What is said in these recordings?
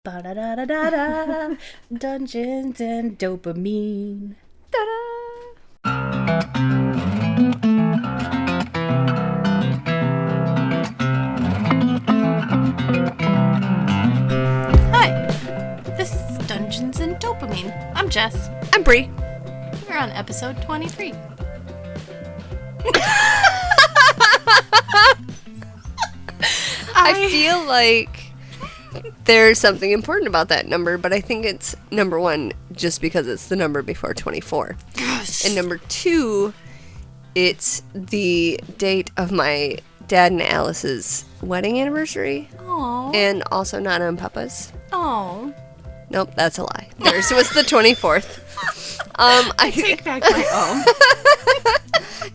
Ba-da-da-da-da-da. Dungeons and Dopamine. Ta-da! Hi, this is Dungeons and Dopamine. I'm Jess. I'm Bree. We're on episode 23. I feel like there's something important about that number, but I think it's number one just because it's the number before 24. Yes. And number two, it's the date of my dad and Alice's wedding anniversary. Aww. And also Nana and Papa's. Aww. Nope, that's a lie. Theirs was the 24th. I take back my own.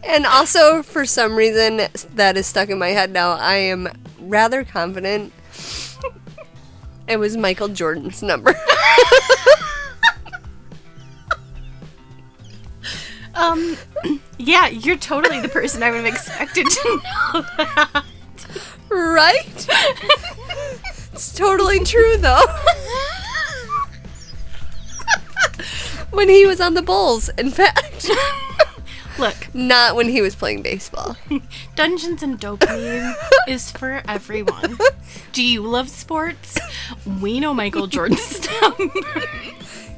And also, for some reason, that is stuck in my head now. I am rather confident it was Michael Jordan's number. Yeah, you're totally the person I would have expected to know that. Right? It's totally true, though. When he was on the Bulls, in fact. Look. Not when he was playing baseball. Dungeons and Dopamine is for everyone. Do you love sports? We know Michael Jordan's number.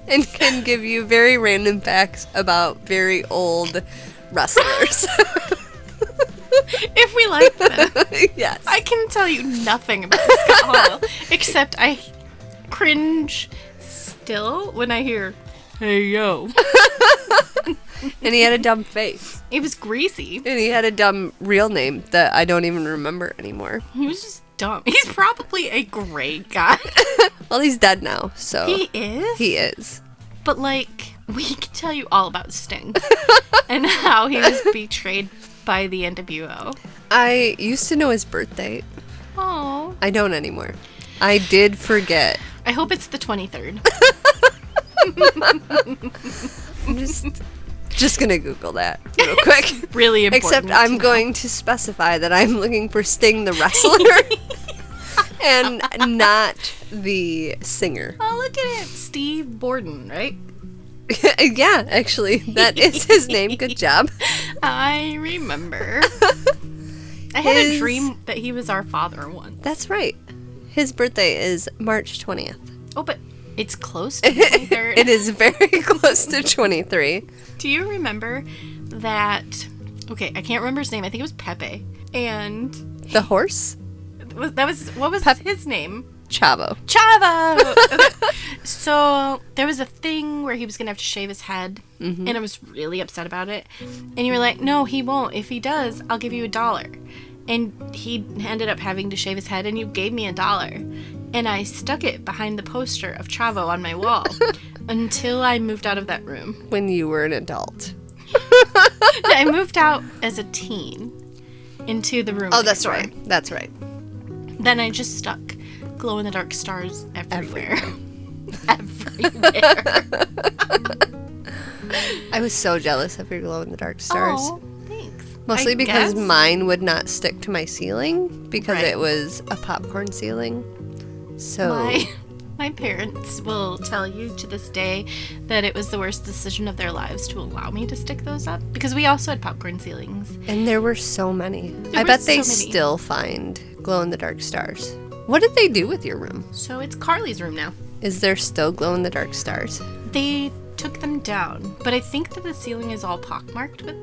And can give you very random facts about very old wrestlers. If we like them. Yes. I can tell you nothing about Scott Hall, except I cringe still when I hear, "Hey, yo." And he had a dumb face. It was greasy. And he had a dumb real name that I don't even remember anymore. He was just dumb. He's probably a great guy. Well, he's dead now, so... He is? He is. But, like, we can tell you all about Sting. And how he was betrayed by the NWO. I used to know his birth date. Oh. I don't anymore. I did forget. I hope it's the 23rd. I'm just gonna Google that real quick. Really important. Except I'm going to specify that I'm looking for Sting the wrestler. And not the singer. Oh, look at it. Steve Borden, right? Yeah, actually, that is his name. Good job. I remember. I had a dream that he was our father once. That's right. His birthday is March 20th. Oh, but it's close to the 23rd. It is very close to 23. Do you remember that... Okay, I can't remember his name. I think it was Pepe. And... The horse? What was his name? Chavo. Chavo! Okay. So, there was a thing where he was going to have to shave his head. Mm-hmm. And I was really upset about it. And you were like, no, he won't. If he does, I'll give you $1. And he ended up having to shave his head, and you gave me $1. And I stuck it behind the poster of Chavo on my wall until I moved out of that room. When you were an adult. I moved out as a teen into the room. Oh, that's right. That's right. Then I just stuck glow-in-the-dark stars everywhere. Everywhere. I was so jealous of your glow-in-the-dark stars. Oh, thanks. Mostly because guess. mine would not stick to my ceiling because Right. it was a popcorn ceiling. So My parents will tell you to this day that it was the worst decision of their lives to allow me to stick those up because we also had popcorn ceilings. And there were so many. I were bet so they many. still find glow-in-the-dark stars. What did they do with your room? So it's Carly's room now. Is there still glow-in-the-dark stars? They took them down, but I think that the ceiling is all pockmarked with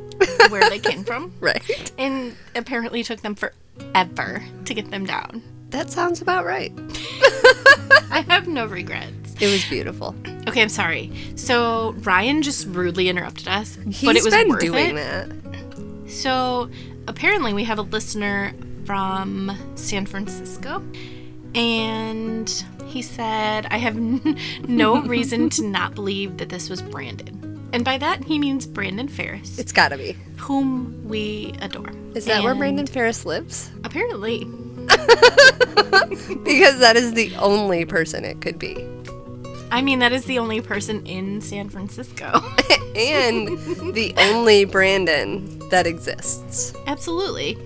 where they came from. Right. And apparently took them forever to get them down. That sounds about right. I have no regrets. It was beautiful. Okay, I'm sorry. So Ryan just rudely interrupted us, He's but it was been worth doing it. that. So apparently we have a listener from San Francisco, and he said, I have no reason to not believe that this was Brandon. And by that, he means Brandon Ferris, It's gotta be. whom we adore. Is that where And Brandon Ferris lives? Apparently. Because that is the only person it could be. I mean, that is the only person in San Francisco. And the only Brandon that exists. Absolutely.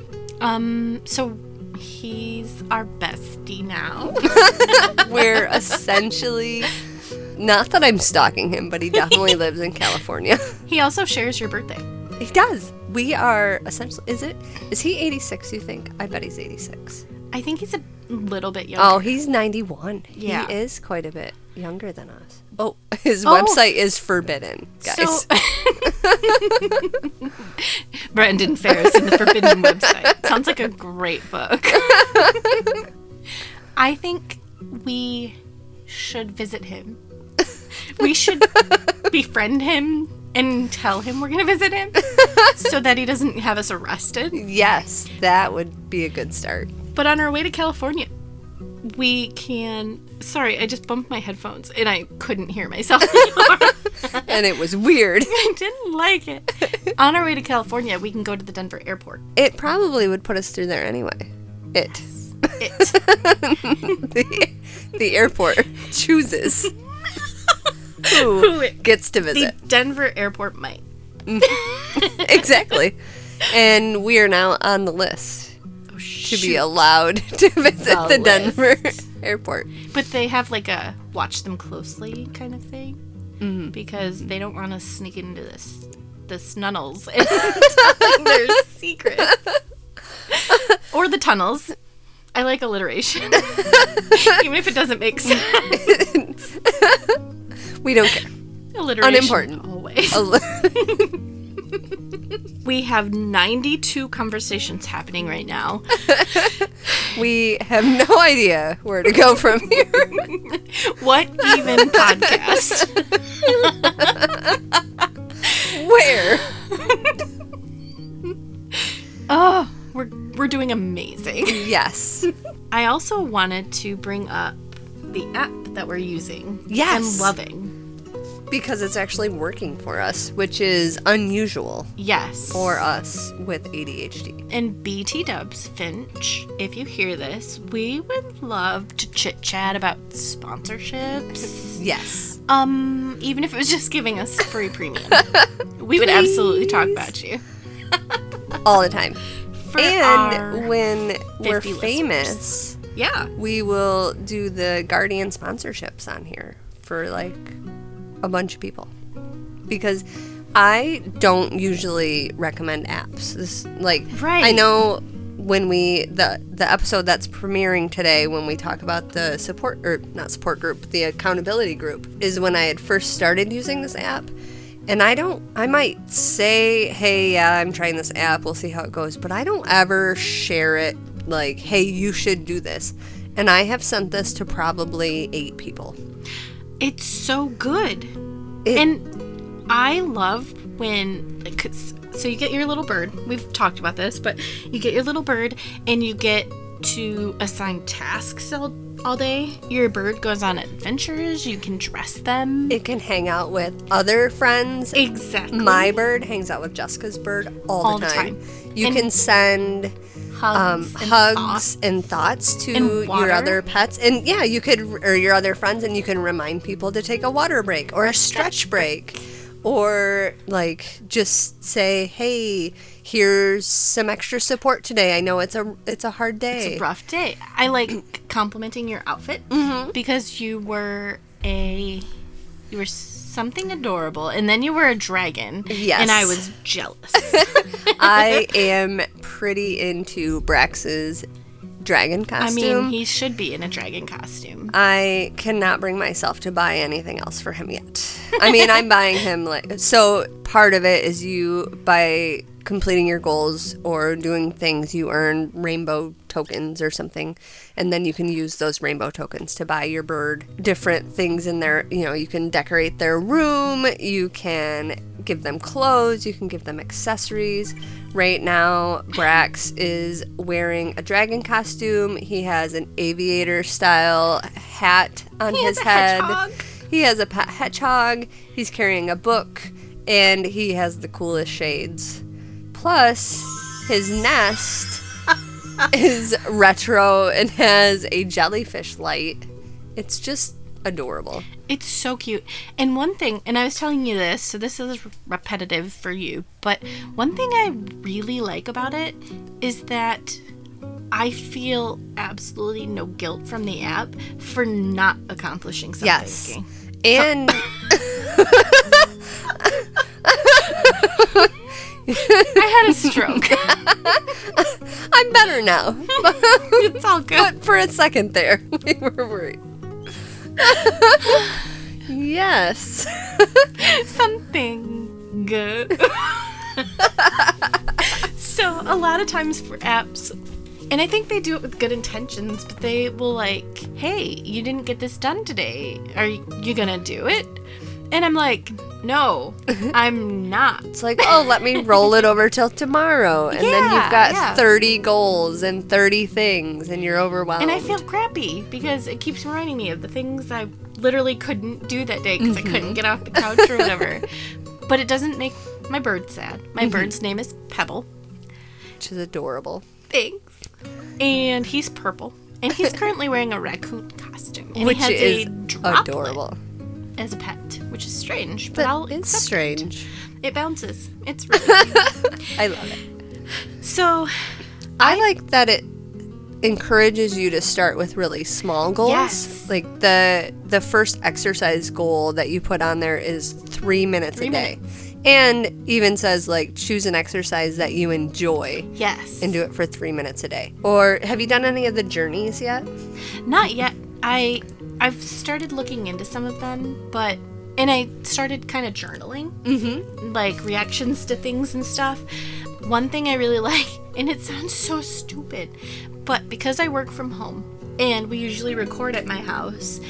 So he's our best 50 now. We're essentially, not that I'm stalking him, but he definitely lives in California. He also shares your birthday. He does. We are essentially, is he 86, you think? I bet he's 86. I think he's a little bit younger. Oh, he's 91. Yeah. He is quite a bit younger than us. Oh, his website is forbidden, guys. So, Brendan Ferris and the Forbidden Website. Sounds like a great book. I think we should visit him. We should befriend him and tell him we're going to visit him so that he doesn't have us arrested. Yes, that would be a good start. But on our way to California, we can... Sorry, I just bumped my headphones and I couldn't hear myself anymore. And it was weird. I didn't like it. On our way to California, we can go to the Denver airport. It probably would put us through there anyway. It. The airport chooses who gets to visit. The Denver airport might. Exactly. And we are now on the list to be allowed to visit the Denver airport. But they have like a watch them closely kind of thing. Mm-hmm. Because they don't want us sneaking into the snunnels and telling their secrets. Or the tunnels. I like alliteration. Even if it doesn't make sense. We don't care. Alliteration. Unimportant. Always. We have 92 conversations happening right now. We have no idea where to go from here. What even podcast? Where? Oh, we're doing amazing. Yes. I also wanted to bring up the app that we're using. Yes. And loving. Because it's actually working for us, which is unusual. Yes. For us with ADHD. And BT Dubs Finch, if you hear this, we would love to chit chat about sponsorships. Yes. Even if it was just giving us free premium. We would absolutely talk about you. All the time. For and when we're 50 famous, yeah, we will do the Guardian sponsorships on here for like a bunch of people. Because I don't usually recommend apps. Right. I know when the episode that's premiering today, when we talk about the the accountability group, is when I had first started using this app. And I might say, hey, yeah, I'm trying this app, we'll see how it goes, but I don't ever share it like, hey, you should do this. And I have sent this to probably 8 people. It's so good. And I love when, so you get your little bird, we've talked about this, but you get your little bird and you get to assign tasks all day. Your bird goes on adventures. You can dress them. It can hang out with other friends. Exactly. My bird hangs out with Jessica's bird all the time. You can send hugs and thoughts to your other pets. And yeah, you could, or your other friends, and you can remind people to take a water break or a stretch break. Or like just say, hey, here's some extra support today. I know it's a hard day. It's a rough day. I like complimenting your outfit because you were something adorable, and then you were a dragon. Yes. And I was jealous. I am pretty into Brax's dragon costume. I mean, he should be in a dragon costume. I cannot bring myself to buy anything else for him yet. I mean, I'm buying him so part of it is by completing your goals or doing things, you earn rainbow tokens or something, and then you can use those rainbow tokens to buy your bird different things in their, you can decorate their room, you can give them clothes, you can give them accessories. Right now, Brax is wearing a dragon costume. He has an aviator style hat on his head. Hedgehog. He has a pet hedgehog. He's carrying a book, and he has the coolest shades. Plus, his nest is retro and has a jellyfish light. It's just adorable. It's so cute. And one thing, and I was telling you this, so this is repetitive for you, but one thing I really like about it is that I feel absolutely no guilt from the app for not accomplishing something. Yes. And I had a stroke. I'm better now. It's all good. But for a second there, we were worried. Yes. Something good. So a lot of times for apps, and I think they do it with good intentions, but they will like, hey, you didn't get this done today. Are you gonna do it? And I'm like, no, I'm not. It's like, oh, let me roll it over till tomorrow. And then you've got 30 goals and 30 things, and you're overwhelmed. And I feel crappy because it keeps reminding me of the things I literally couldn't do that day because I couldn't get off the couch or whatever. But it doesn't make my bird sad. My bird's name is Pebble. Which is adorable. Thanks. And he's purple. And he's currently wearing a raccoon costume. And Which he has is a droplet adorable. as a pet, which is strange. But I'll It's accept strange. It bounces. It's really cute. I love it. So I like that it encourages you to start with really small goals. Yes. Like the first exercise goal that you put on there is 3 minutes a day. And even says like choose an exercise that you enjoy. Yes. And do it for 3 minutes a day. Or have you done any of the journeys yet? Not yet. I've started looking into some of them, and I started kind of journaling, like reactions to things and stuff. One thing I really like, and it sounds so stupid, but because I work from home and we usually record at my house,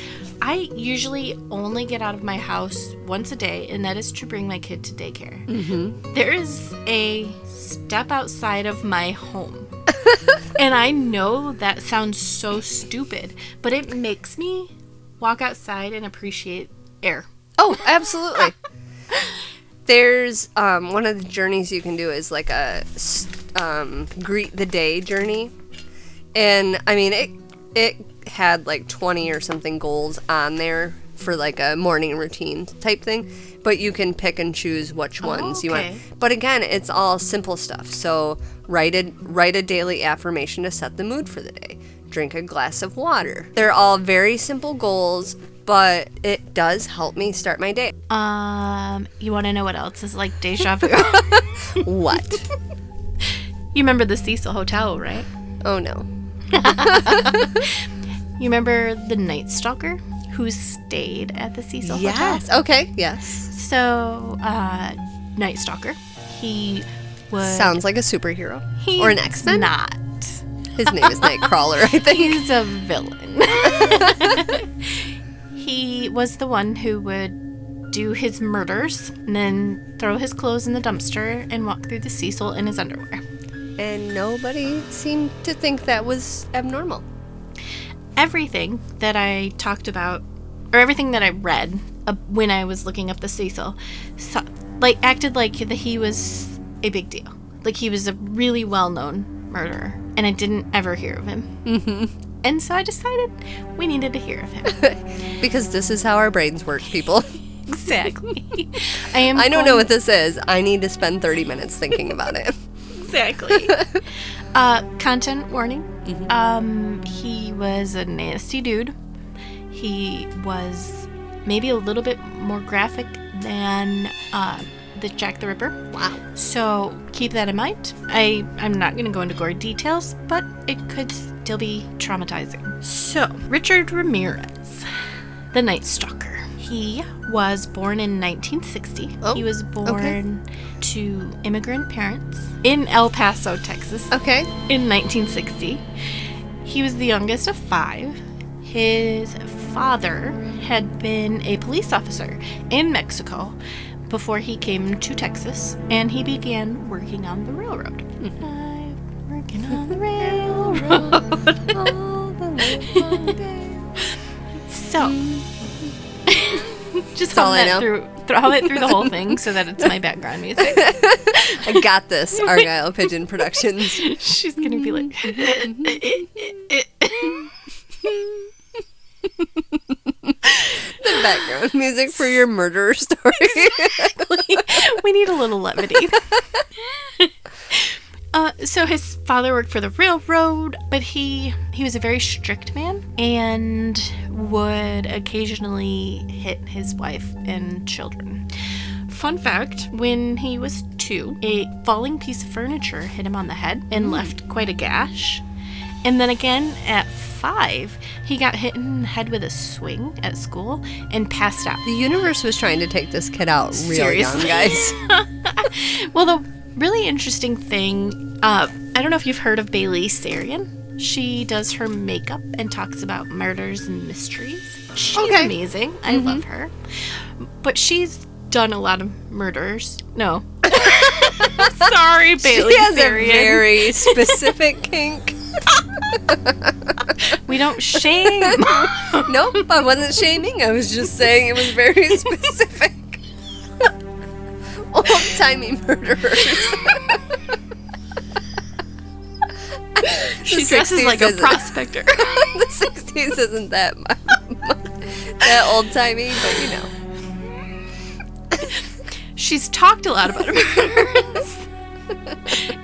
I usually only get out of my house once a day, and that is to bring my kid to daycare. There is a step outside of my home. And I know that sounds so stupid, but it makes me walk outside and appreciate air. Oh, absolutely. There's one of the journeys you can do is like a greet the day journey. And I mean, it had like 20 or something goals on there for like a morning routine type thing, but you can pick and choose which ones you want. But again, it's all simple stuff. So write a daily affirmation to set the mood for the day. Drink a glass of water. They're all very simple goals, but it does help me start my day. You want to know what else is like deja vu? What? You remember the Cecil Hotel, right? Oh no. You remember the Nightstalker who stayed at the Cecil Hotel? Yes. Okay. Yes. So, Nightstalker, he was... Sounds like a superhero. Or an X-Men? Not. His name is Nightcrawler, I think. He's a villain. He was the one who would do his murders and then throw his clothes in the dumpster and walk through the Cecil in his underwear. And nobody seemed to think that was abnormal. Everything that I talked about, or everything that I read when I was looking up the Cecil, acted like that he was a big deal. Like he was a really well-known murderer, and I didn't ever hear of him. And so I decided we needed to hear of him. Because this is how our brains work, people. Exactly. I don't know what this is. I need to spend 30 minutes thinking about it. Exactly. Content warning. He was a nasty dude. He was maybe a little bit more graphic than the Jack the Ripper. Wow. So keep that in mind. I'm not going to go into gory details, but it could still be traumatizing. So, Richard Ramirez, the Nightstalker. He was born in 1960. Oh, he was born to immigrant parents in El Paso, Texas. Okay. In 1960. He was the youngest of 5. His father had been a police officer in Mexico before he came to Texas, and he began working on the railroad. I'm working on the railroad. All the long day. So, just all I hum it through the whole thing so that it's my background music. I got this, Argyle Pigeon Productions. She's gonna be like... The background music for your murder story. Exactly. We need a little levity. So his father worked for the railroad, but he was a very strict man and would occasionally hit his wife and children. Fun fact, when he was 2, a falling piece of furniture hit him on the head and left quite a gash. And then again at 5, he got hit in the head with a swing at school and passed out. The universe was trying to take this kid out real young, guys. Well, the really interesting thing, I don't know if you've heard of Bailey Sarian. She does her makeup and talks about murders and mysteries. She's amazing. I love her. But she's done a lot of murders. No. Sorry, Bailey She has Sarian. a very specific kink. We don't shame. Nope, I wasn't shaming. I was just saying it was very specific. Old-timey murderers. She dresses like a prospector. The 60s isn't that old-timey, but you know. She's talked a lot about murders.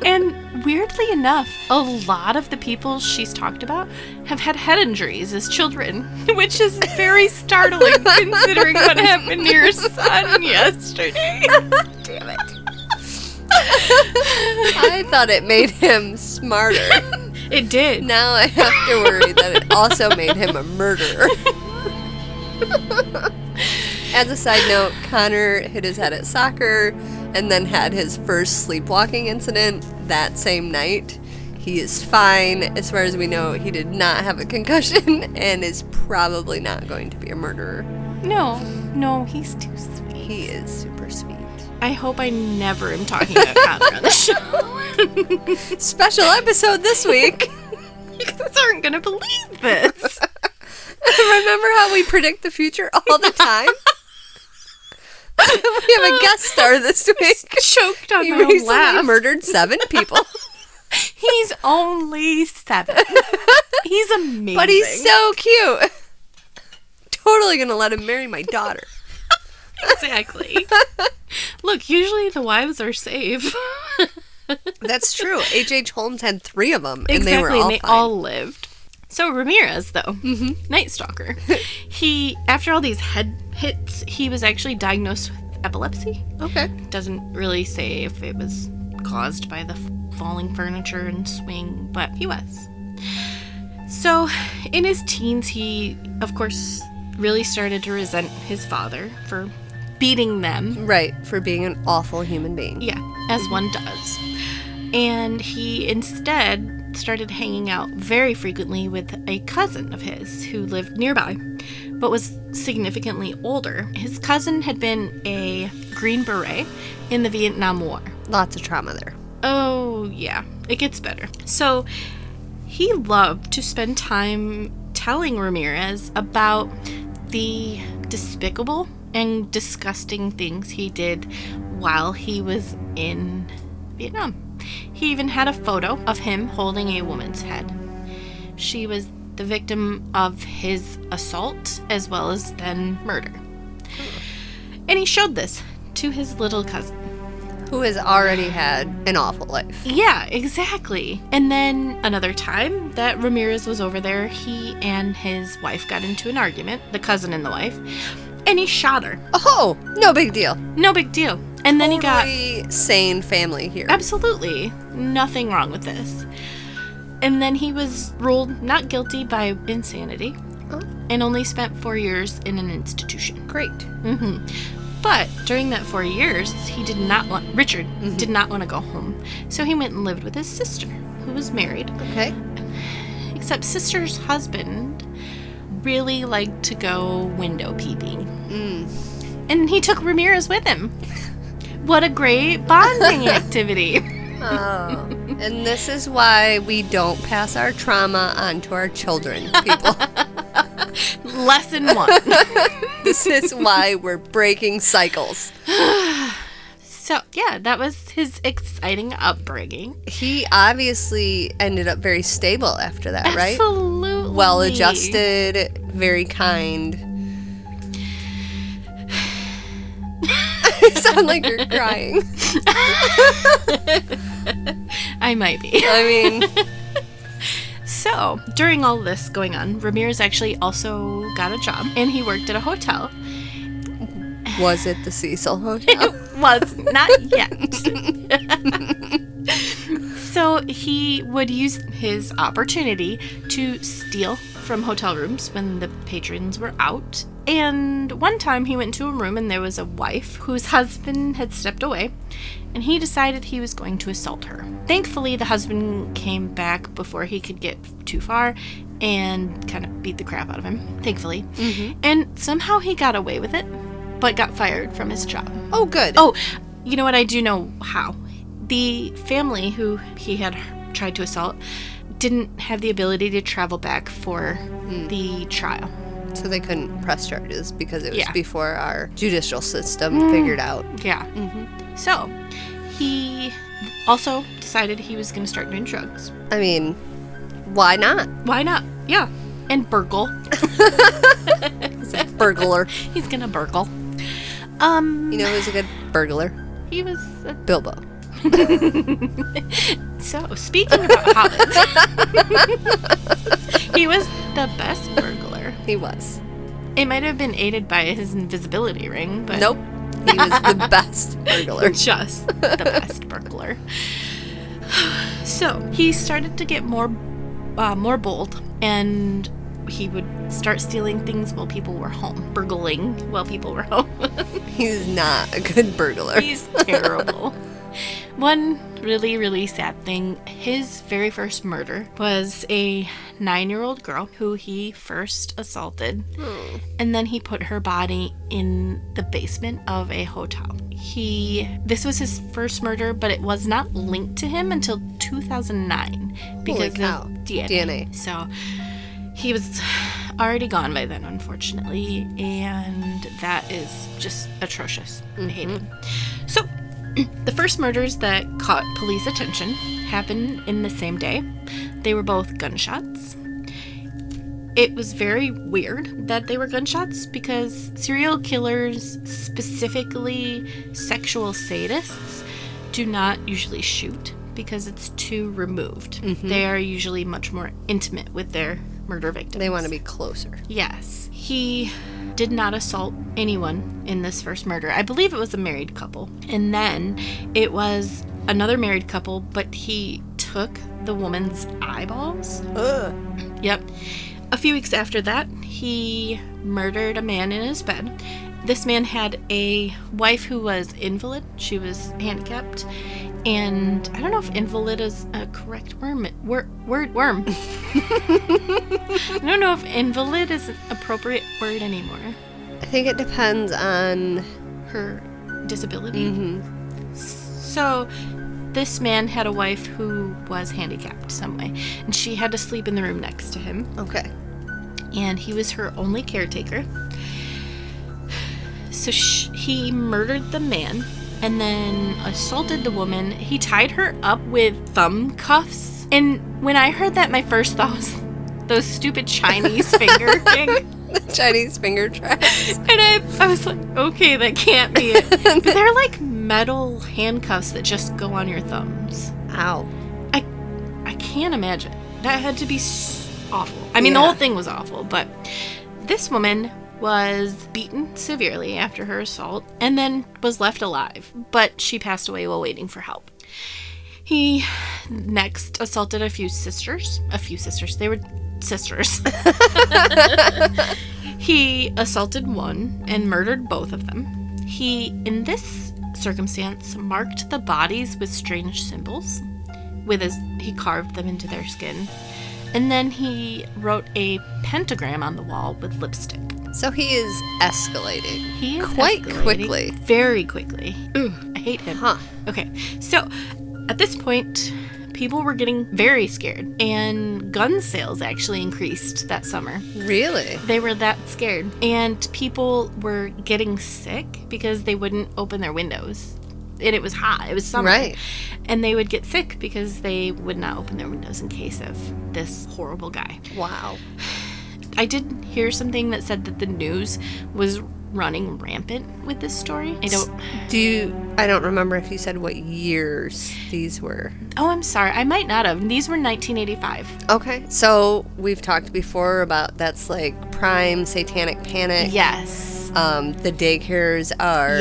And weirdly enough, a lot of the people she's talked about have had head injuries as children, which is very startling considering what happened to your son yesterday. Damn it. I thought it made him smarter. It did. Now I have to worry that it also made him a murderer. As a side note, Connor hit his head at soccer and then had his first sleepwalking incident that same night. He is fine. As far as we know, he did not have a concussion and is probably not going to be a murderer. No, he's too sweet. He is super sweet. I hope I never am talking about Connor on the show. Special episode this week. You guys aren't going to believe this. Remember how we predict the future all the time? We have a guest star this week. Choked on He my own recently laugh. murdered 7 people. He's only 7. He's amazing. But he's so cute. Totally gonna let him marry my daughter. Exactly. Look, usually the wives are safe. That's true. H.H. Holmes had 3 of them, and Exactly, they were all and they fine. all lived. So Ramirez, though, Nightstalker, he, after all these head hits, he was actually diagnosed with epilepsy. Okay. Doesn't really say if it was caused by the falling furniture and swing, but he was. So in his teens, he, of course, really started to resent his father for beating them. Right, for being an awful human being. Yeah, as one does. And he instead started hanging out very frequently with a cousin of his who lived nearby, but was significantly older. His cousin had been a Green Beret in the Vietnam War. Lots of trauma there. Oh, yeah, it gets better. So he loved to spend time telling Ramirez about the despicable and disgusting things he did while he was in Vietnam. He even had a photo of him holding a woman's head. She was the victim of his assault as well as then murder. And he showed this to his little cousin. Who has already had an awful life. Yeah, exactly. And then another time that Ramirez was over there, he and his wife got into an argument, the cousin and the wife, and he shot her. Oh, no big deal. No big deal. And then he got... Totally sane family here. Absolutely. Nothing wrong with this. And then he was ruled not guilty by insanity and only spent 4 years in an institution. Great. But during that 4 years, Richard did not want to go home. So he went and lived with his sister, who was married. Okay. Except sister's husband really liked to go window peeping. And he took Ramirez with him. What a great bonding activity. Oh. And this is why we don't pass our trauma on to our children, people. Lesson 1. This is why we're breaking cycles. So, yeah, that was his exciting upbringing. He obviously ended up very stable after that, right? Absolutely. Well-adjusted, very kind. You sound like you're crying. I I might be. I mean... So, during all this going on, Ramirez actually also got a job, and he worked at a hotel. Was it the Cecil Hotel? It was not yet. So he would use his opportunity to steal from hotel rooms when the patrons were out. And one time he went into a room and there was a wife whose husband had stepped away, and he decided he was going to assault her. Thankfully, the husband came back before he could get too far and kind of beat the crap out of him, thankfully. Mm-hmm. And somehow he got away with it, but got fired from his job. Oh, good. Oh, you know what? I do know how. The family who he had tried to assault didn't have the ability to travel back for the trial. So they couldn't press charges because it was before our judicial system figured out. Yeah. Mm-hmm. So he also decided he was going to start doing drugs. I mean, why not? Why not? Yeah. And burgle. He's a burglar. He's going to burgle. You know who's a good burglar? He was Bilbo. So, speaking about hobbits, he was the best burglar. He was. It might have been aided by his invisibility ring, but... Nope. He was the best burglar. Just the best burglar. So, he started to get more bold, and he would start stealing things while people were home. Burgling while people were home. He's not a good burglar. He's terrible. One really, really sad thing, his very first murder was a 9-year-old girl who he first assaulted, and then he put her body in the basement of a hotel. This was his first murder, but it was not linked to him until 2009 because of DNA. So he was already gone by then, unfortunately, and that is just atrocious. I hate it. So the first murders that caught police attention happened in the same day. They were both gunshots. It was very weird that they were gunshots because serial killers, specifically sexual sadists, do not usually shoot because it's too removed. They are usually much more intimate with their murder victims. They want to be closer. Yes. He did not assault anyone in this first murder. I believe it was a married couple. And then it was another married couple, but he took the woman's eyeballs. Ugh. Yep. A few weeks after that, he murdered a man in his bed. This man had a wife who was invalid. She was handicapped. And I don't know if invalid is a correct worm. Worm. I don't know if invalid is an appropriate word anymore. I think it depends on her disability. So this man had a wife who was handicapped some way, and she had to sleep in the room next to him. Okay. And he was her only caretaker. So he murdered the man and then assaulted the woman. He tied her up with thumb cuffs. And when I heard that, my first thought was those stupid Chinese finger thing. The Chinese finger traps. And I was like, okay, that can't be it. But they're like metal handcuffs that just go on your thumbs. Ow. I can't imagine. That had to be awful. I mean, the whole thing was awful, but this woman was beaten severely after her assault and then was left alive, but she passed away while waiting for help. He next assaulted a few sisters. They were sisters. He assaulted one and murdered both of them. He, in this circumstance, marked the bodies with strange symbols. He carved them into their skin. And then he wrote a pentagram on the wall with lipstick. So he is escalating. He is quite escalating quickly. Very quickly. Ooh, I hate him. Huh. Okay, so at this point, people were getting very scared, and gun sales actually increased that summer. Really? They were that scared, and people were getting sick because they wouldn't open their windows. And it was hot. It was summer. Right. And they would get sick because they would not open their windows in case of this horrible guy. Wow. I did hear something that said that the news was running rampant with this story. I don't remember if you said what years these were. Oh, I'm sorry. I might not have. These were 1985. Okay. So we've talked before about that's like prime satanic panic. Yes. The daycares are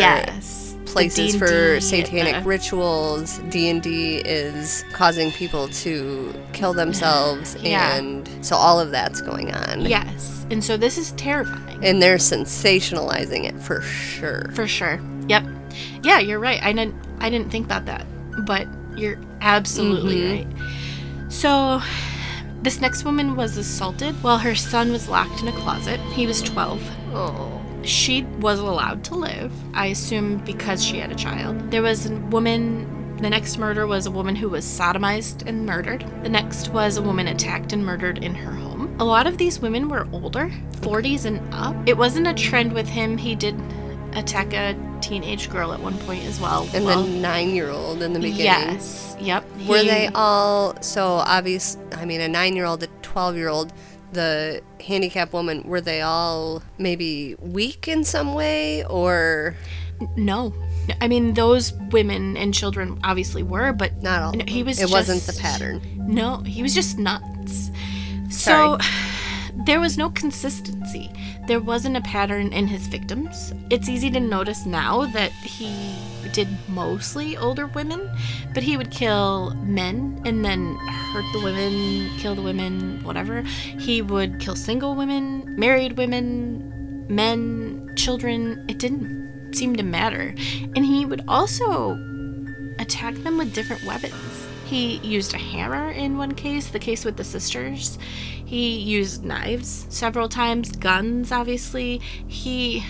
places for satanic rituals. D&D is causing people to kill themselves, and so all of that's going on. Yes. And so this is terrifying. And they're sensationalizing it for sure. For sure. Yep. Yeah, you're right. I didn't think about that, but you're absolutely right. So this next woman was assaulted while her son was locked in a closet. He was 12. Oh. She was allowed to live, I assume because she had a child. There was a woman, the next murder was a woman who was sodomized and murdered. The next was a woman attacked and murdered in her home. A lot of these women were older, 40s and up. It wasn't a trend with him. He did attack a teenage girl at one point as well. And the 9-year-old in the beginning. Yes, yep. Were they all, so obvious, I mean, a 9-year-old, a 12-year-old, the handicapped woman, were they all maybe weak in some way, or? No. I mean, those women and children obviously were, but not all. He was. It wasn't the pattern. No, he was just nuts. So there was no consistency. There wasn't a pattern in his victims. It's easy to notice now that he did mostly older women, but he would kill men and then hurt the women, kill the women, whatever. He would kill single women, married women, men, children. It didn't seem to matter. And he would also attack them with different weapons. He used a hammer in one case, the case with the sisters. He used knives several times, guns, obviously. He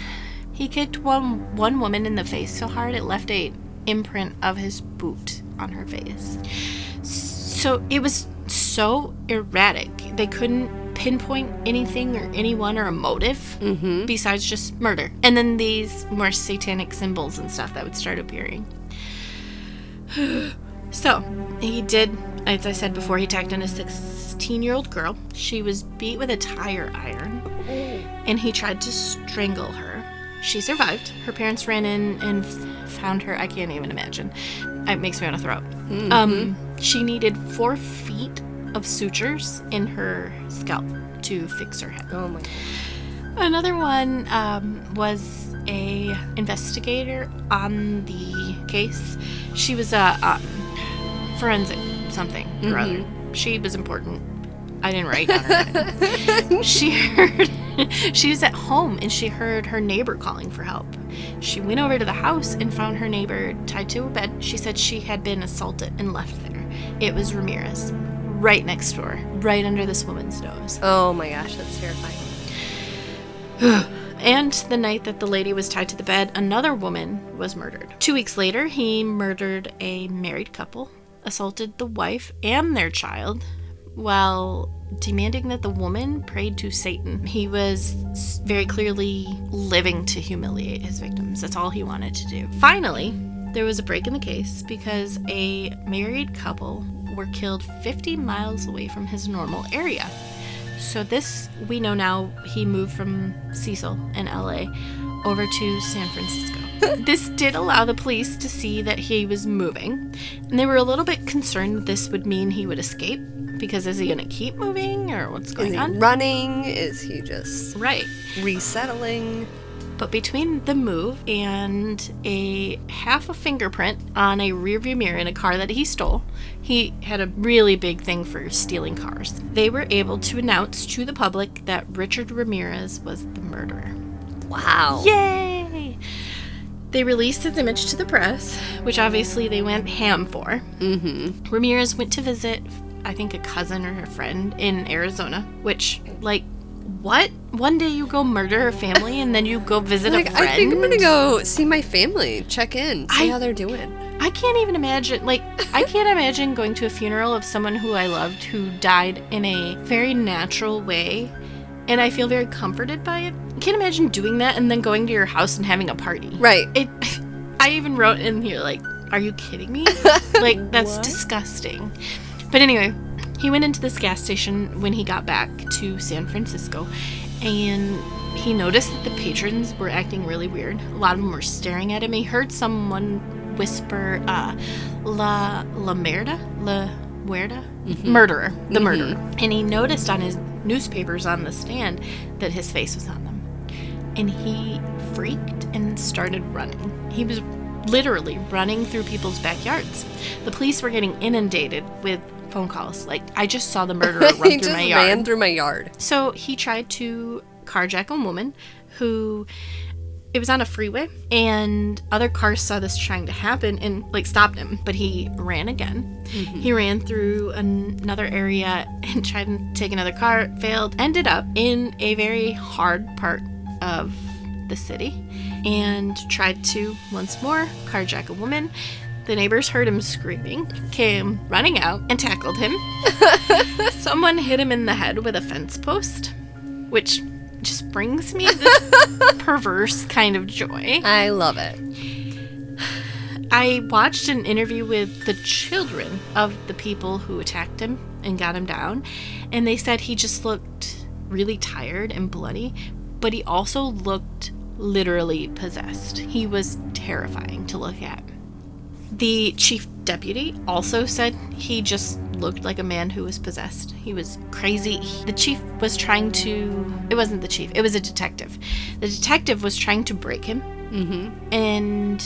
kicked one woman in the face so hard it left a imprint of his boot on her face. So it was so erratic. They couldn't pinpoint anything or anyone or a motive besides just murder. And then these more satanic symbols and stuff that would start appearing. So he did, as I said before, he attacked on a 16-year-old girl. She was beat with a tire iron, and he tried to strangle her. She survived. Her parents ran in and found her. I can't even imagine. It makes me want to throw up. She needed 4 feet of sutures in her scalp to fix her head. Oh my God. Another one was a investigator on the case. She was a forensic something or other. She was important. I didn't write down her name. She was at home and she heard her neighbor calling for help. She went over to the house and found her neighbor tied to a bed. She said she had been assaulted and left there. It was Ramirez, right next door, right under this woman's nose. Oh my gosh, that's terrifying. And the night that the lady was tied to the bed, another woman was murdered. 2 weeks later, he murdered a married couple, assaulted the wife and their child, while demanding that the woman prayed to Satan. He was very clearly living to humiliate his victims. That's all he wanted to do. Finally, there was a break in the case because a married couple were killed 50 miles away from his normal area. So this, we know now, he moved from Cecil in LA over to San Francisco. This did allow the police to see that he was moving, and they were a little bit concerned this would mean he would escape, because is he going to keep moving, or what's going on? Is he running? Is he just resettling? But between the move and half a fingerprint on a rearview mirror in a car that he stole, he had a really big thing for stealing cars. They were able to announce to the public that Richard Ramirez was the murderer. Wow. Yay! They released his image to the press, which obviously they went ham for. Ramirez went to visit, I think, a cousin or a friend in Arizona, which, like, what? One day you go murder a family and then you go visit a friend? I think I'm gonna go see my family, check in, see how they're doing. I can't even imagine, I can't imagine going to a funeral of someone who I loved who died in a very natural way, and I feel very comforted by it. I can't imagine doing that and then going to your house and having a party. Right. I even wrote in here, are you kidding me? That's disgusting. But anyway, he went into this gas station when he got back to San Francisco, and he noticed that the patrons were acting really weird. A lot of them were staring at him. He heard someone whisper, La Muerta? Murderer. The murderer. And he noticed on his newspapers on the stand that his face was on them. And he freaked and started running. He was literally running through people's backyards. The police were getting inundated with phone calls. Like, I just saw the murderer run through my yard. He just ran through my yard. So he tried to carjack a woman who... It was on a freeway, and other cars saw this trying to happen and, like, stopped him. But he ran again. He ran through another area and tried to take another car. Failed. Ended up in a very hard part of the city and tried to, once more, carjack a woman. The neighbors heard him screaming, came running out, and tackled him. Someone hit him in the head with a fence post, which... just brings me this perverse kind of joy. I love it. I watched an interview with the children of the people who attacked him and got him down, and they said he just looked really tired and bloody, but he also looked literally possessed. He was terrifying to look at. The chief deputy also said he just looked like a man who was possessed. He was crazy. The chief was trying to... It wasn't the chief. It was a detective. The detective was trying to break him and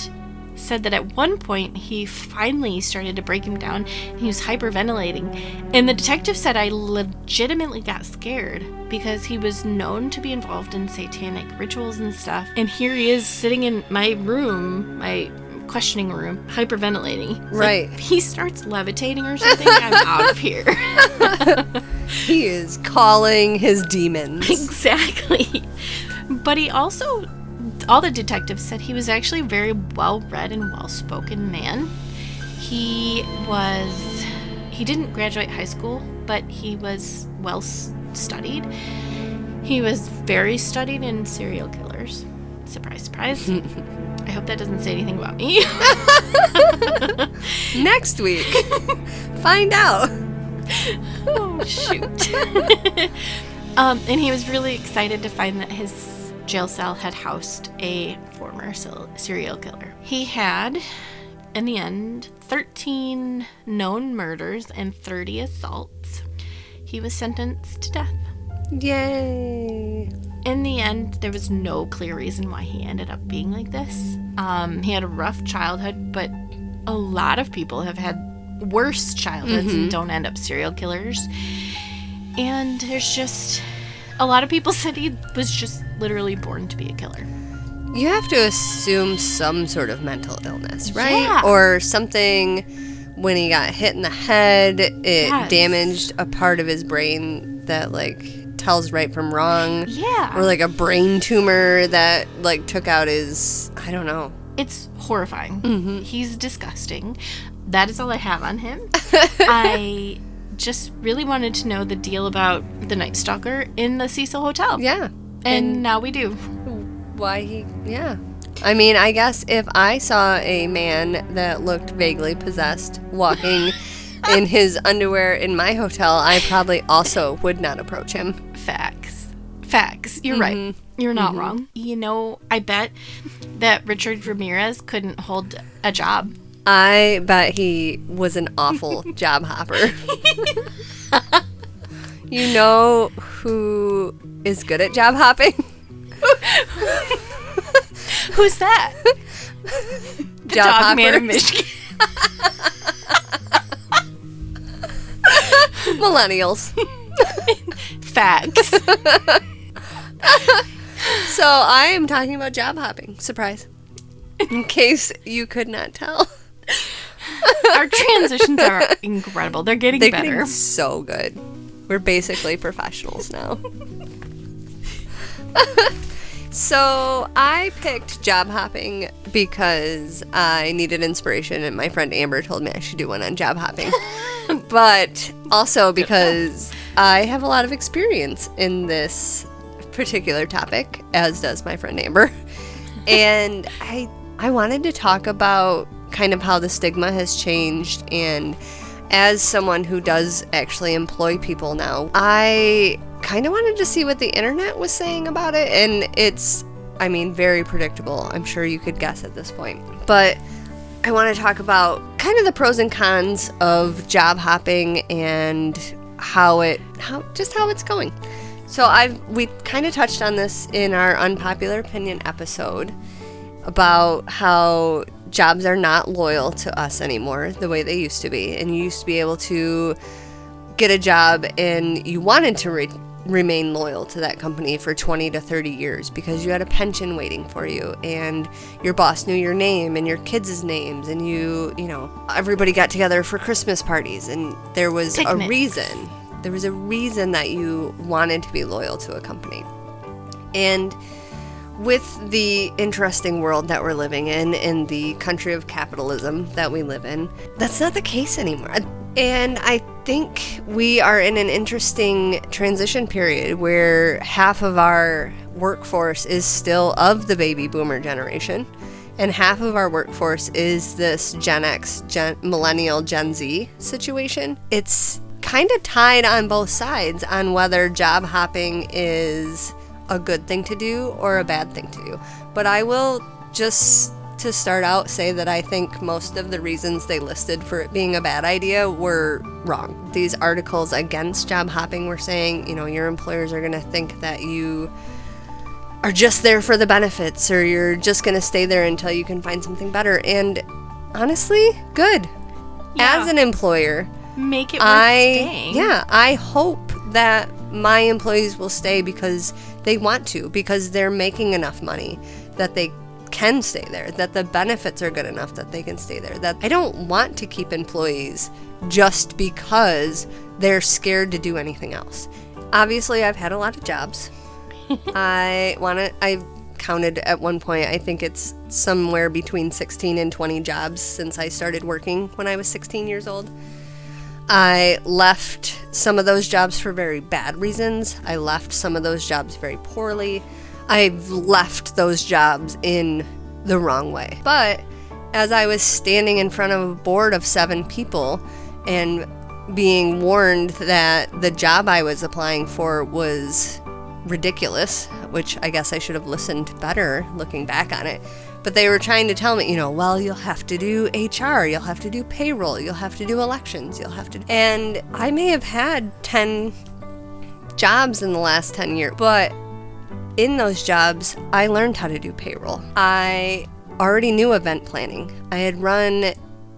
said that at one point he finally started to break him down. He was hyperventilating. And the detective said, I legitimately got scared because he was known to be involved in satanic rituals and stuff. And here he is sitting in my room, my questioning room, hyperventilating. It's right. Like he starts levitating or something. I'm out of here. He is calling his demons. Exactly. But he also, all the detectives said he was actually a very well-read and well-spoken man. He didn't graduate high school, but he was well-studied. He was very studied in serial killers. Surprise, surprise. I hope that doesn't say anything about me. Next week. Find out. Oh, shoot. And he was really excited to find that his jail cell had housed a former serial killer. He had, in the end, 13 known murders and 30 assaults. He was sentenced to death. Yay. In the end, there was no clear reason why he ended up being like this. He had a rough childhood, but a lot of people have had worse childhoods and don't end up serial killers. And there's just... A lot of people said he was just literally born to be a killer. You have to assume some sort of mental illness, right? Yeah. Or something, when he got hit in the head, it damaged a part of his brain that, like... tells right from wrong. Yeah. Or like a brain tumor that like took out his, I don't know. It's horrifying. He's disgusting. That is all I have on him. I just really wanted to know the deal about the Nightstalker in the Cecil Hotel. Yeah. And now we do. Why yeah. I mean, I guess if I saw a man that looked vaguely possessed walking in his underwear in my hotel, I probably also would not approach him. Facts. You're right. You're not wrong. You know, I bet that Richard Ramirez couldn't hold a job. I bet he was an awful job hopper. You know who is good at job hopping? Who's that? The job dog hopper. man of Michigan. Millennials. Facts. So I am talking about job hopping. Surprise. In case you could not tell. Our transitions are incredible. They're getting better. Getting so good. We're basically professionals now. So I picked job hopping because I needed inspiration, and my friend Amber told me I should do one on job hopping. But also because I have a lot of experience in this particular topic, as does my friend Amber. And I wanted to talk about kind of how the stigma has changed, and as someone who does actually employ people now, I kind of wanted to see what the internet was saying about it, and it's, I mean, very predictable. I'm sure you could guess at this point. But I want to talk about kind of the pros and cons of job hopping and how it's going. So we kind of touched on this in our unpopular opinion episode about how jobs are not loyal to us anymore the way they used to be. And you used to be able to get a job and you wanted to remain loyal to that company for 20 to 30 years because you had a pension waiting for you and your boss knew your name and your kids' names, and you know, everybody got together for Christmas parties, and there was Picnics. a reason. There was a reason that you wanted to be loyal to a company. And with the interesting world that we're living in the country of capitalism that we live in, that's not the case anymore. And I think we are in an interesting transition period where half of our workforce is still of the baby boomer generation, and half of our workforce is this Gen X, millennial, Gen Z situation. It's kind of tied on both sides on whether job hopping is a good thing to do or a bad thing to do. But I will just, to start out, say that I think most of the reasons they listed for it being a bad idea were wrong. These articles against job hopping were saying, you know, your employers are going to think that you are just there for the benefits, or you're just going to stay there until you can find something better. And honestly, good. Yeah. As an employer, Make it worth staying. Yeah, I hope that my employees will stay because they want to, because they're making enough money that they can stay there, that the benefits are good enough that they can stay there. That I don't want to keep employees just because they're scared to do anything else. Obviously, I've had a lot of jobs. I counted at one point, I think it's somewhere between 16 and 20 jobs since I started working when I was 16 years old. I left some of those jobs for very bad reasons. I left some of those jobs very poorly. I've left those jobs in the wrong way. But as I was standing in front of a board of 7 people and being warned that the job I was applying for was ridiculous, which I guess I should have listened better looking back on it. But they were trying to tell me, you know, well, you'll have to do HR, you'll have to do payroll, you'll have to do elections, And I may have had 10 jobs in the last 10 years, but in those jobs, I learned how to do payroll. I already knew event planning. I had run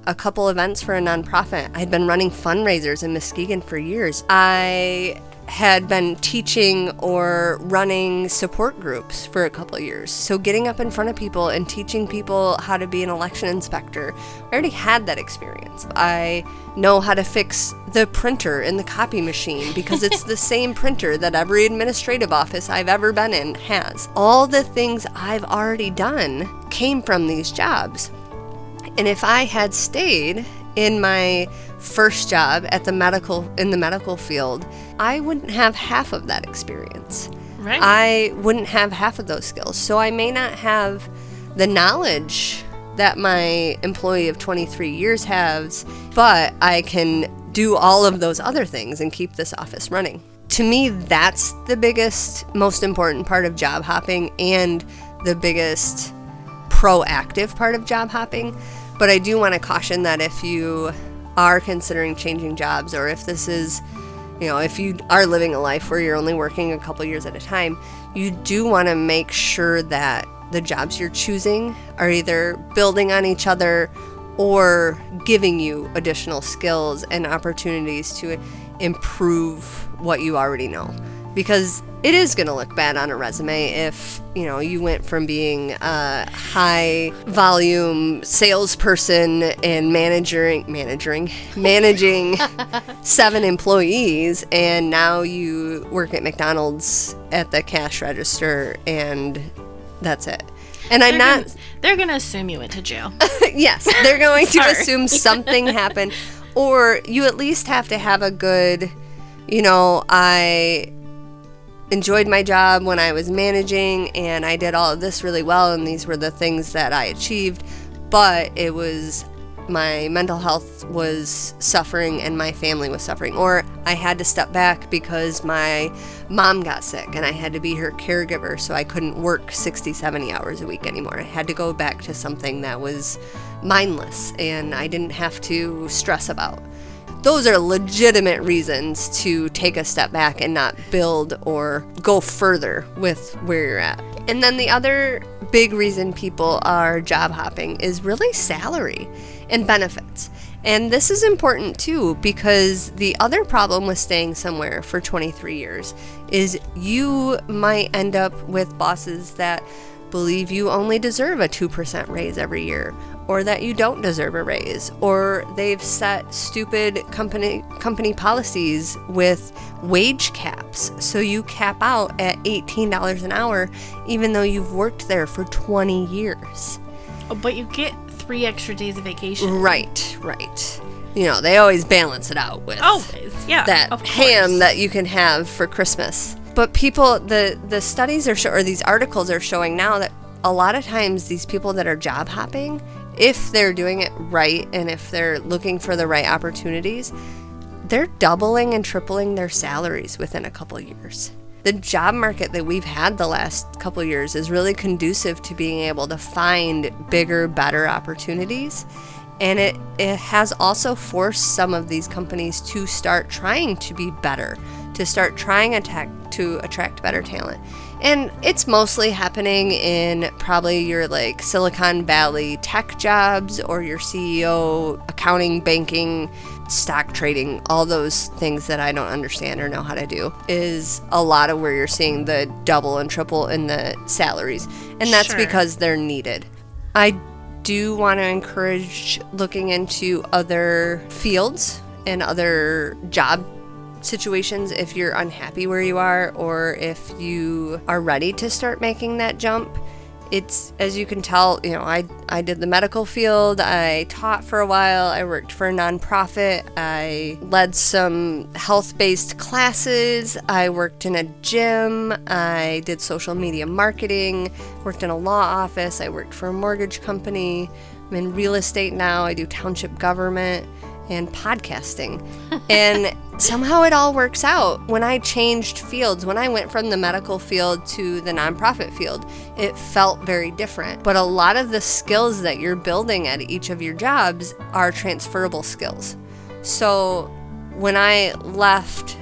a couple events for a nonprofit. I had been running fundraisers in Muskegon for years. I had been teaching or running support groups for a couple of years. So getting up in front of people and teaching people how to be an election inspector, I already had that experience. I know how to fix the printer in the copy machine because it's the same printer that every administrative office I've ever been in has. All the things I've already done came from these jobs. And if I had stayed in my first job in the medical field, I wouldn't have half of that experience. Right. I wouldn't have half of those skills. So I may not have the knowledge that my employee of 23 years has, but I can do all of those other things and keep this office running. To me, that's the biggest, most important part of job hopping and the biggest proactive part of job hopping. But I do want to caution that if you are considering changing jobs, or if this is, you know, if you are living a life where you're only working a couple years at a time, you do want to make sure that the jobs you're choosing are either building on each other or giving you additional skills and opportunities to improve what you already know. Because it is going to look bad on a resume if, you know, you went from being a high volume salesperson and managing 7 employees, and now you work at McDonald's at the cash register and that's it. And they're going to assume you went to jail. Yes, they're going to assume something happened, or you at least have to have a good, you know, I enjoyed my job when I was managing and I did all of this really well and these were the things that I achieved, but it was my mental health was suffering and my family was suffering. Or I had to step back because my mom got sick and I had to be her caregiver, so I couldn't work 60, 70 hours a week anymore. I had to go back to something that was mindless and I didn't have to stress about. Those are legitimate reasons to take a step back and not build or go further with where you're at. And then the other big reason people are job hopping is really salary and benefits. And this is important too, because the other problem with staying somewhere for 23 years is you might end up with bosses that believe you only deserve a 2% raise every year, or that you don't deserve a raise, or they've set stupid company policies with wage caps, so you cap out at $18 an hour even though you've worked there for 20 years. Oh, but you get 3 extra days of vacation. Right. You know, they always balance it out with that ham that you can have for Christmas. But people, the studies or these articles are showing now that a lot of times these people that are job hopping, if they're doing it right and if they're looking for the right opportunities, they're doubling and tripling their salaries within a couple years. The job market that we've had the last couple years is really conducive to being able to find bigger, better opportunities. And it has also forced some of these companies to start trying to be better, to start trying to attract better talent. And it's mostly happening in probably your like Silicon Valley tech jobs or your CEO, accounting, banking, stock trading, all those things that I don't understand or know how to do is a lot of where you're seeing the double and triple in the salaries. And that's because they're needed. I do want to encourage looking into other fields and other job situations if you're unhappy where you are, or if you are ready to start making that jump. It's, as you can tell, you know, I did the medical field, I taught for a while, I worked for a nonprofit, I led some health-based classes, I worked in a gym, I did social media marketing, worked in a law office, I worked for a mortgage company, I'm in real estate now, I do township government and podcasting. And somehow it all works out. When I changed fields, when I went from the medical field to the nonprofit field, it felt very different. But a lot of the skills that you're building at each of your jobs are transferable skills. So when I left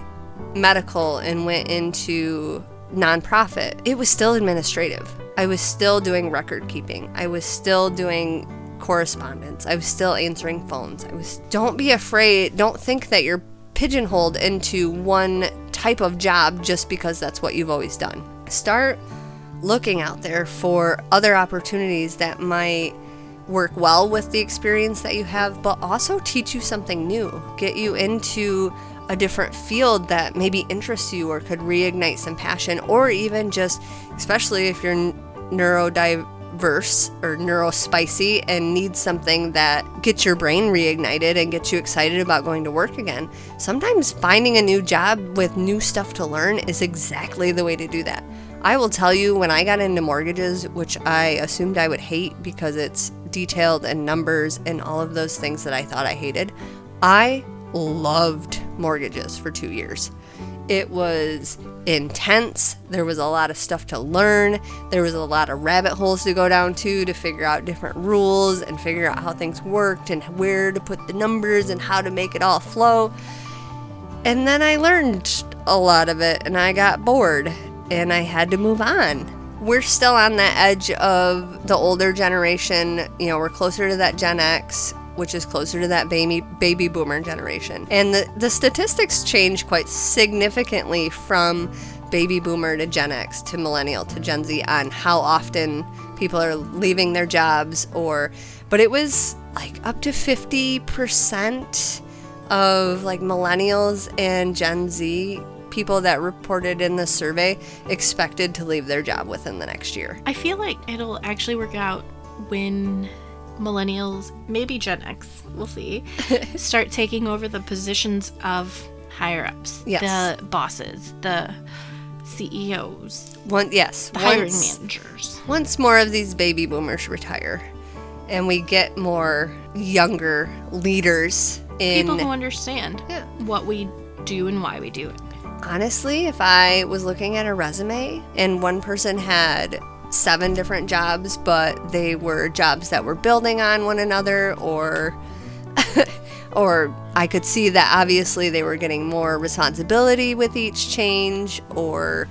medical and went into nonprofit, it was still administrative. I was still doing record keeping. I was still doing correspondence. I was still answering phones. Don't be afraid. Don't think that you're pigeonholed into one type of job just because that's what you've always done. Start looking out there for other opportunities that might work well with the experience that you have, but also teach you something new, get you into a different field that maybe interests you or could reignite some passion, or even just, especially if you're neurodiverse or neurospicy and need something that gets your brain reignited and gets you excited about going to work again. Sometimes finding a new job with new stuff to learn is exactly the way to do that. I will tell you, when I got into mortgages, which I assumed I would hate because it's detailed and numbers and all of those things that I thought I hated, I loved mortgages for 2 years. It was intense. There was a lot of stuff to learn. There was a lot of rabbit holes to go down to figure out different rules and figure out how things worked and where to put the numbers and how to make it all flow. And then I learned a lot of it and I got bored and I had to move on. We're still on that edge of the older generation. You know, we're closer to that Gen X, which is closer to that baby boomer generation. And the statistics change quite significantly from baby boomer to Gen X to millennial to Gen Z on how often people are leaving their jobs, but it was like up to 50% of like millennials and Gen Z people that reported in the survey expected to leave their job within the next year. I feel like it'll actually work out when millennials, maybe Gen X, we'll see, start taking over the positions of higher ups, the bosses, the CEOs, the hiring managers. Once more of these baby boomers retire And we get more younger leaders in... People who understand what we do and why we do it. Honestly, if I was looking at a resume and one person had 7 different jobs, but they were jobs that were building on one another, or or I could see that obviously they were getting more responsibility with each change, or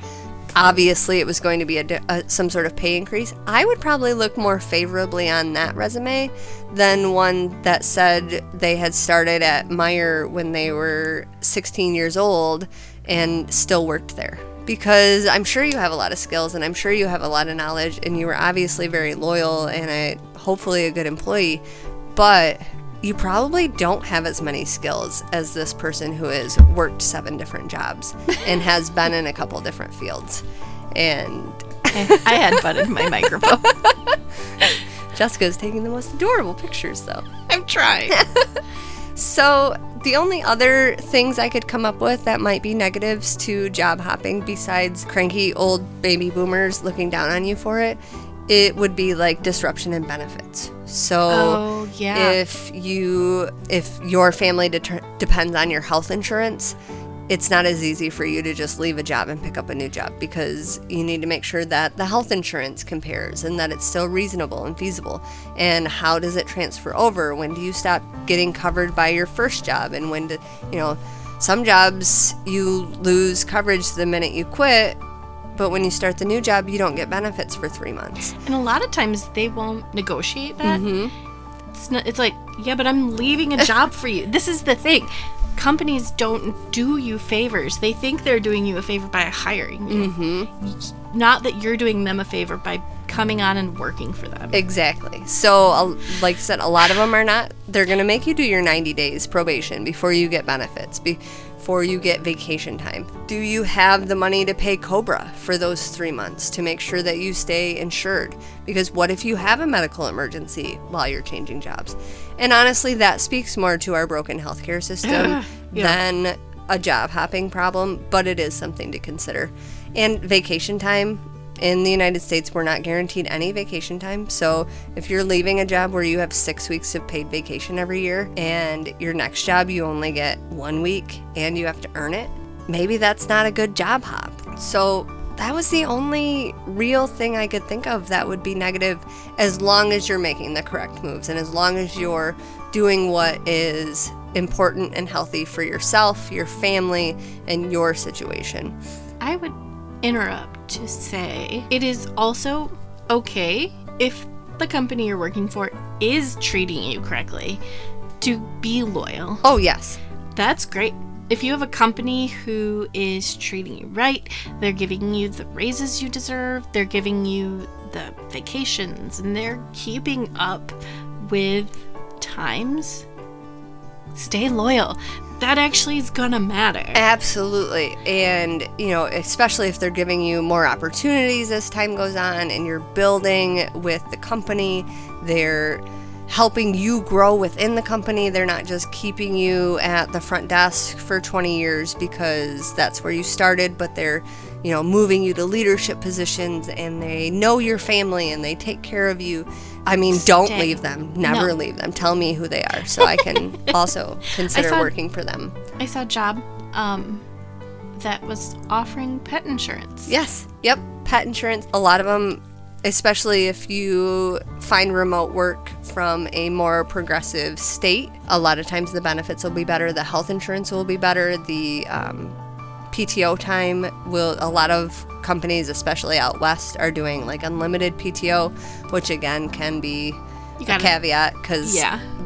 obviously it was going to be some sort of pay increase, I would probably look more favorably on that resume than one that said they had started at Meijer when they were 16 years old and still worked there. Because I'm sure you have a lot of skills, and I'm sure you have a lot of knowledge, and you were obviously very loyal and hopefully a good employee, but you probably don't have as many skills as this person who has worked 7 different jobs and has been in a couple different fields. And I had butted my microphone. Jessica's taking the most adorable pictures, though. I'm trying. So the only other things I could come up with that might be negatives to job hopping, besides cranky old baby boomers looking down on you for it, it would be like disruption in benefits. So if your family depends on your health insurance, it's not as easy for you to just leave a job and pick up a new job, because you need to make sure that the health insurance compares and that it's still reasonable and feasible. And how does it transfer over? When do you stop getting covered by your first job? And when do, some jobs you lose coverage the minute you quit, but when you start the new job, you don't get benefits for 3 months. And a lot of times they won't negotiate that. Mm-hmm. It's like, yeah, but I'm leaving a job for you. This is the thing. Companies don't do you favors. They think they're doing you a favor by hiring you. Mm-hmm. Not that you're doing them a favor by coming on and working for them. Exactly. So, like I said, a lot of them are not. They're going to make you do your 90 days probation before you get benefits, before you get vacation time. Do you have the money to pay COBRA for those 3 months to make sure that you stay insured? Because what if you have a medical emergency while you're changing jobs? And honestly, that speaks more to our broken healthcare system than a job hopping problem, but it is something to consider. And vacation time. In the United States, we're not guaranteed any vacation time. So if you're leaving a job where you have 6 weeks of paid vacation every year, and your next job you only get 1 week and you have to earn it, maybe that's not a good job hop. So that was the only real thing I could think of that would be negative, as long as you're making the correct moves and as long as you're doing what is important and healthy for yourself, your family, and your situation. I would interrupt to say it is also okay if the company you're working for is treating you correctly to be loyal. Oh, yes. That's great. If you have a company who is treating you right, they're giving you the raises you deserve, they're giving you the vacations, and they're keeping up with times, stay loyal. That actually is gonna matter. Absolutely. And, especially if they're giving you more opportunities as time goes on and you're building with the company, they're helping you grow within the company. They're not just keeping you at the front desk for 20 years because that's where you started, but they're, moving you to leadership positions, and they know your family and they take care of you. I mean, don't leave them. Never leave them. Tell me who they are so I can also consider working for them. I saw a job that was offering pet insurance. Yes. Yep. Pet insurance. A lot of them, especially if you find remote work from a more progressive state, a lot of times the benefits will be better. The health insurance will be better. The PTO time a lot of companies, especially out west, are doing like unlimited PTO, which again can be a caveat, because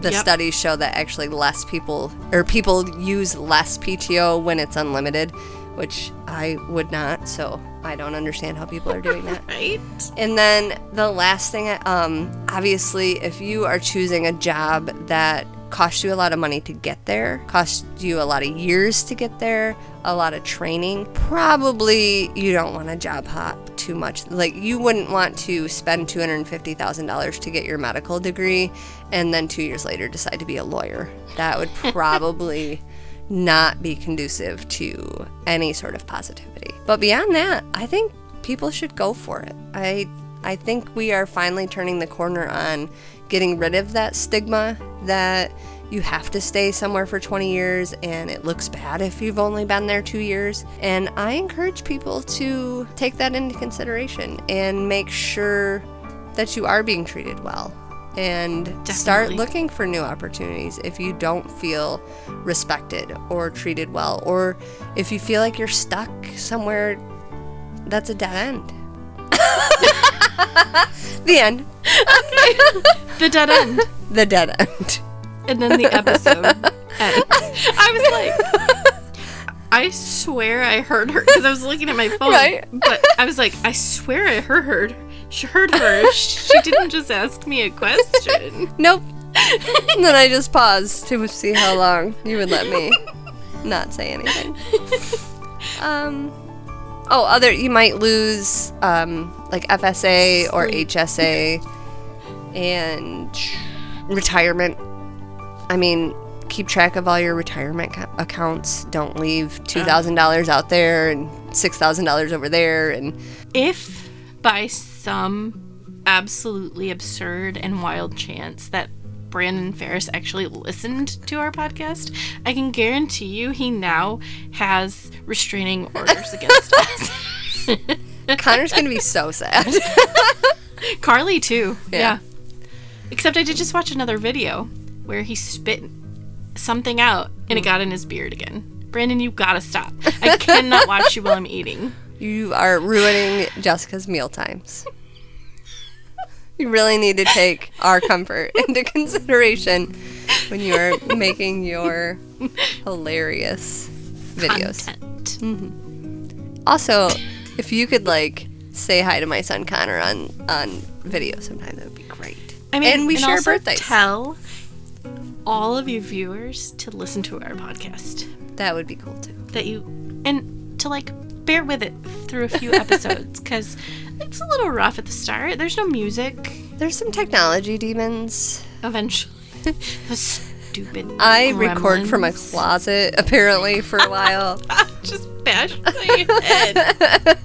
the studies show that actually people use less PTO when it's unlimited, which I would not, so I don't understand how people are doing that. Right. And then the last thing, obviously, if you are choosing a job that costs you a lot of money to get there, costs you a lot of years to get there, a lot of training, probably you don't want to job hop too much. Like, you wouldn't want to spend $250,000 to get your medical degree and then 2 years later decide to be a lawyer. That would probably not be conducive to any sort of positivity. But beyond that, I think people should go for it. I I think we are finally turning the corner on getting rid of that stigma that you have to stay somewhere for 20 years and it looks bad if you've only been there 2 years. And I encourage people to take that into consideration and make sure that you are being treated well. And start looking for new opportunities if you don't feel respected or treated well, or if you feel like you're stuck somewhere that's a dead end. The end. Okay. The dead end. The dead end. And then the episode ends. I was like, I swear I heard her, because I was looking at my phone. Right. But I was like, I swear I heard her. She didn't just ask me a question. Nope. And then I just paused to see how long you would let me not say anything. You might lose like FSA or HSA and retirement. I mean, keep track of all your retirement accounts. Don't leave $2,000 out there and $6,000 over there. And if by some absolutely absurd and wild chance that Brandon Ferris actually listened to our podcast, I can guarantee you he now has restraining orders against us. Connor's gonna be so sad. Carly too. Yeah. Except I did just watch another video where he spit something out and it got in his beard again. Brandon, you gotta stop. I cannot watch you while I'm eating. You are ruining Jessica's meal times. You really need to take our comfort into consideration when you are making your hilarious videos. Content. Mm-hmm. Also, if you could say hi to my son Connor on video sometime, that would be great. I mean, and we share also birthdays. Tell all of you viewers to listen to our podcast. That would be cool too. And to bear with it through a few episodes, because it's a little rough at the start. There's no music. There's some technology demons. Eventually. The stupid I gremlins. record from a closet, apparently, for a while. Just bash my head.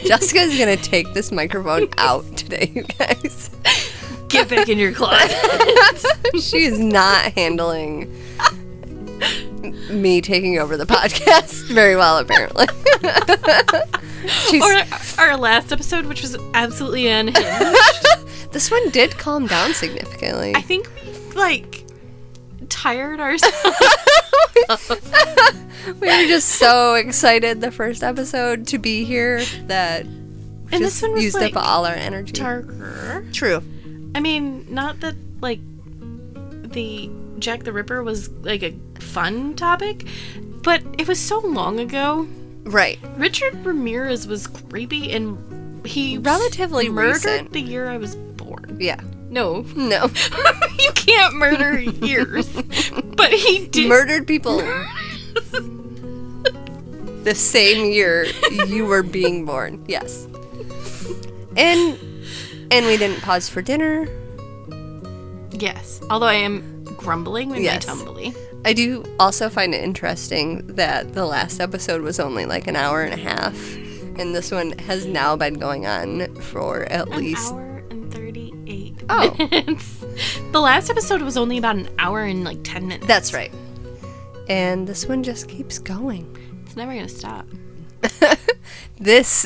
Jessica's gonna take this microphone out today, you guys. Get back in your closet. She is not handling me taking over the podcast very well, apparently. Or our last episode, which was absolutely unhinged. This one did calm down significantly. I think we, tired ourselves. We were just so excited the first episode to be here that And this one was used up all our energy. Darker. True. I mean, not that the Jack the Ripper was a fun topic, but it was so long ago. Right. Richard Ramirez was creepy, and he relatively murdered recent. the year I was born. Yeah. No. You can't murder years. But he did. Murdered people the same year you were being born. Yes. And we didn't pause for dinner. Yes. Although I am grumbling with my tumbly. I do also find it interesting that the last episode was only an hour and a half, and this one has now been going on for at least an hour and 38 Oh. minutes. The last episode was only about an hour and 10 minutes. That's right. And this one just keeps going. It's never gonna stop. This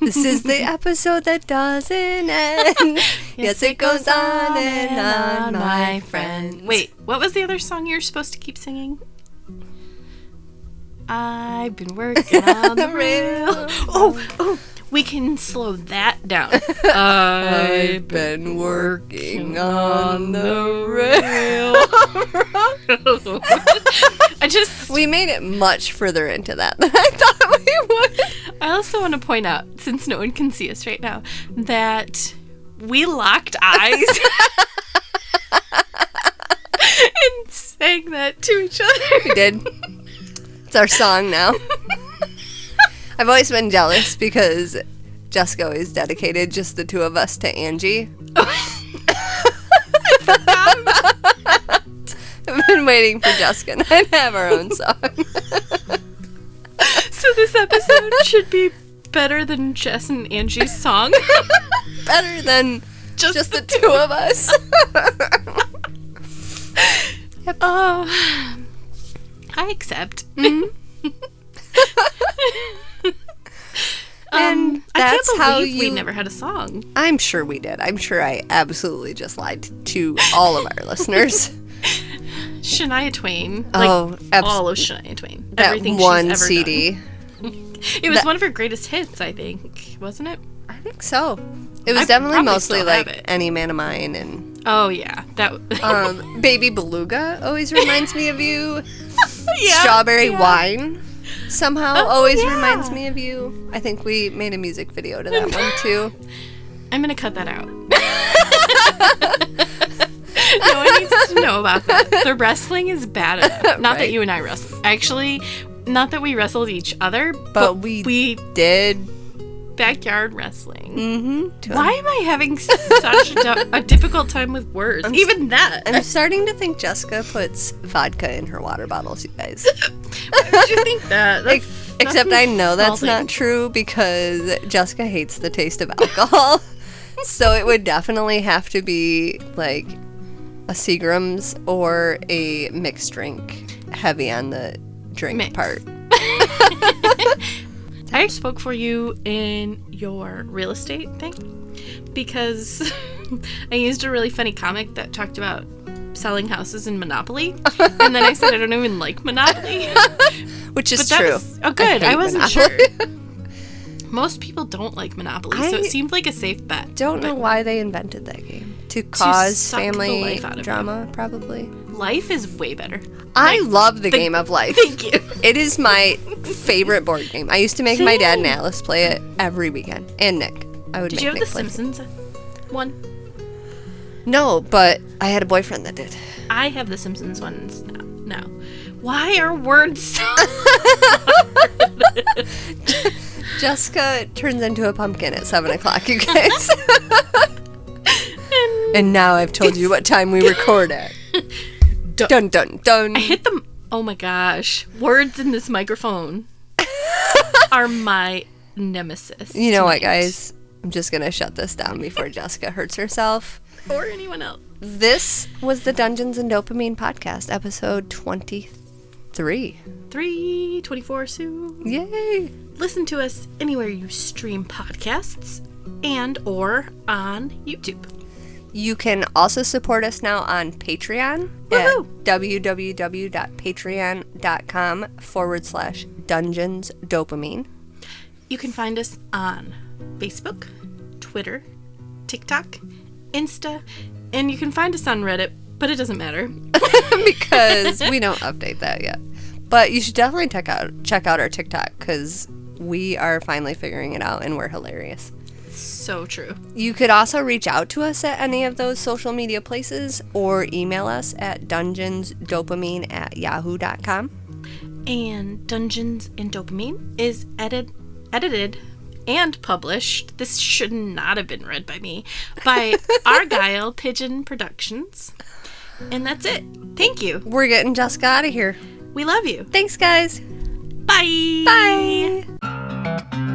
is the episode that doesn't end. Yes, it goes on and on, my friend. Wait, what was the other song you were supposed to keep singing? I've been working on the rail. Oh, we can slow that down. I've been working on the rail. We made it much further into that than I thought we would. I also want to point out, since no one can see us right now, that we locked eyes and sang that to each other. We did. It's our song now. I've always been jealous because Jessica always dedicated just the two of us to Angie. I've been waiting for Jessica and I to have our own song. So this episode should be better than Jess and Angie's song. Better than just the two of us. Yep. I accept. Mm-hmm. And I can't that's how believe we never had a song. I'm sure we did. I'm sure I absolutely just lied to all of our listeners. Shania Twain. Oh, all of Shania Twain. That Everything one she's ever CD. done. It was one of her greatest hits, I think. Wasn't it? I think so. It was I definitely probably mostly still have like it. Any Man of Mine and Oh, yeah. That. Baby Beluga always reminds me of you. Yeah, Strawberry yeah. Wine somehow Oh, always yeah. reminds me of you. I think we made a music video to that one too. I'm gonna cut that out. No one needs to know about that. The wrestling is bad enough. Not that Right. you and I wrestle. Actually, not that we wrestled each other, But we did. backyard wrestling. Mm-hmm. Why am I having such a difficult time with words? Even that. I'm starting to think Jessica puts vodka in her water bottles, you guys. Why would you think that? Except I know that's insulting. not true because Jessica hates the taste of alcohol. So it would definitely have to be like a Seagram's or a mixed drink, heavy on the drink Mix. part. I spoke for you in your real estate thing because I used a really funny comic that talked about selling houses in Monopoly. And then I said I don't even like Monopoly. Which is But that true. was- oh, good. I hate wasn't Monopoly. sure. Most people don't like Monopoly, so I it seemed like a safe bet. Don't know But why they invented that game. To cause suck the family life out of drama, probably. Life is way better. I love the game of life. Thank you. It is my favorite board game. I used to make my dad and Same. Alice play it every weekend. And Nick. I would Did make you have Nick the play. Simpsons one? No, but I had a boyfriend that did. I have the Simpsons ones now. Why are words so Jessica turns into a pumpkin at 7 o'clock, you guys. And now I've told you what time we record at. Dun dun dun. I hit them. Oh my gosh. Words in this microphone are my nemesis. You know what, tonight. guys? I'm just going to shut this down before Jessica hurts herself. Or anyone else. This was the Dungeons and Dopamine podcast, episode 23. 324 soon. Yay! Listen to us anywhere you stream podcasts and or on YouTube. You can also support us now on Patreon Woohoo! at www.patreon.com/Dungeons Dopamine. You can find us on Facebook, Twitter, TikTok, Insta, and you can find us on Reddit, but it doesn't matter. Because we don't update that yet. But you should definitely check out our TikTok because we are finally figuring it out and we're hilarious. So true. You could also reach out to us at any of those social media places or email us at dungeonsdopamine@yahoo.com. And Dungeons and Dopamine is edited and published. This should not have been read by me. By Argyle Pigeon Productions. And that's it. Thank you. We're getting Jessica out of here. We love you. Thanks, guys. Bye. Bye.